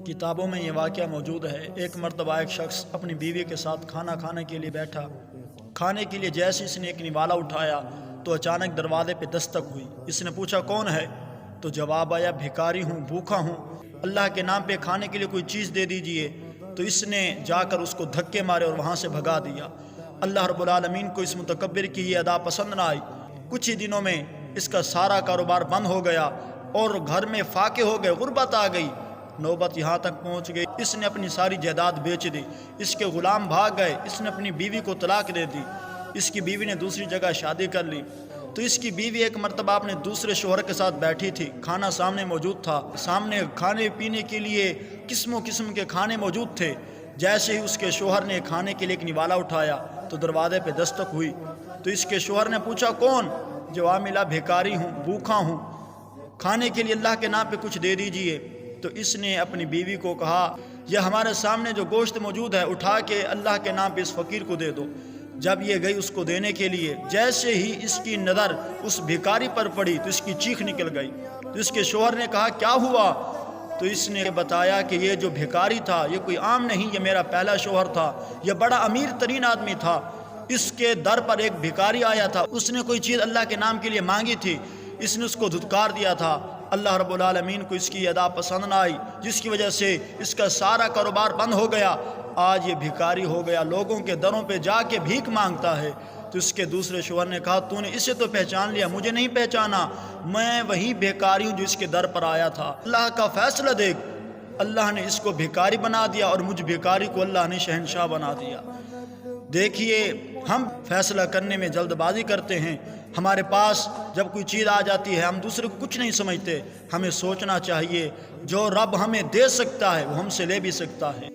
کتابوں میں یہ واقعہ موجود ہے۔ ایک مرتبہ ایک شخص اپنی بیوی کے ساتھ کھانا کھانے کے لیے بیٹھا۔ کھانے کے لیے جیسے اس نے ایک نوالا اٹھایا تو اچانک دروازے پہ دستک ہوئی۔ اس نے پوچھا کون ہے؟ تو جواب آیا بھکاری ہوں، بھوکا ہوں، اللہ کے نام پہ کھانے کے لیے کوئی چیز دے دیجئے۔ تو اس نے جا کر اس کو دھکے مارے اور وہاں سے بھگا دیا۔ اللہ رب العالمین کو اس متکبر کی یہ ادا پسند نہ آئی۔ کچھ ہی دنوں میں اس کا سارا کاروبار بند ہو گیا اور گھر میں فاقے ہو گئے، غربت آ گئی۔ نوبت یہاں تک پہنچ گئی اس نے اپنی ساری جائیداد بیچ دی، اس کے غلام بھاگ گئے، اس نے اپنی بیوی کو طلاق دے دی، اس کی بیوی نے دوسری جگہ شادی کر لی۔ تو اس کی بیوی ایک مرتبہ اپنے دوسرے شوہر کے ساتھ بیٹھی تھی، کھانا سامنے موجود تھا، سامنے کھانے پینے کے لیے قسم کے کھانے موجود تھے۔ جیسے ہی اس کے شوہر نے کھانے کے لیے ایک نوالا اٹھایا تو دروازے پہ دستک ہوئی۔ تو اس کے شوہر نے پوچھا کون؟ جواب ملا بھیکاری ہوں، بھوکا ہوں، کھانے کے لیے اللہ کے نام پہ کچھ دے دیجئے۔ تو اس نے اپنی بیوی کو کہا یہ ہمارے سامنے جو گوشت موجود ہے اٹھا کے اللہ کے نام پہ اس فقیر کو دے دو۔ جب یہ گئی اس کو دینے کے لیے، جیسے ہی اس کی نظر اس بھیکاری پر پڑی تو اس کی چیخ نکل گئی۔ تو اس کے شوہر نے کہا کیا ہوا؟ تو اس نے بتایا کہ یہ جو بھیکاری تھا یہ کوئی عام نہیں، یہ میرا پہلا شوہر تھا، یہ بڑا امیر ترین آدمی تھا۔ اس کے در پر ایک بھیکاری آیا تھا، اس نے کوئی چیز اللہ کے نام کے لیے مانگی تھی، اس نے اس کو دھتکار دیا تھا۔ اللہ رب العالمین کو اس کی ادا پسند نہ آئی، جس کی وجہ سے اس کا سارا کاروبار بند ہو گیا۔ آج یہ بھیکاری ہو گیا، لوگوں کے دروں پہ جا کے بھیک مانگتا ہے۔ تو اس کے دوسرے شوہر نے کہا تو نے اسے تو پہچان لیا، مجھے نہیں پہچانا، میں وہی بھیکاری ہوں جو اس کے در پر آیا تھا۔ اللہ کا فیصلہ دیکھ، اللہ نے اس کو بھیکاری بنا دیا اور مجھ بھیکاری کو اللہ نے شہنشاہ بنا دیا۔ دیکھیے ہم فیصلہ کرنے میں جلد بازی کرتے ہیں، ہمارے پاس جب کوئی چیز آ جاتی ہے ہم دوسرے کو کچھ نہیں سمجھتے۔ ہمیں سوچنا چاہیے جو رب ہمیں دے سکتا ہے وہ ہم سے لے بھی سکتا ہے۔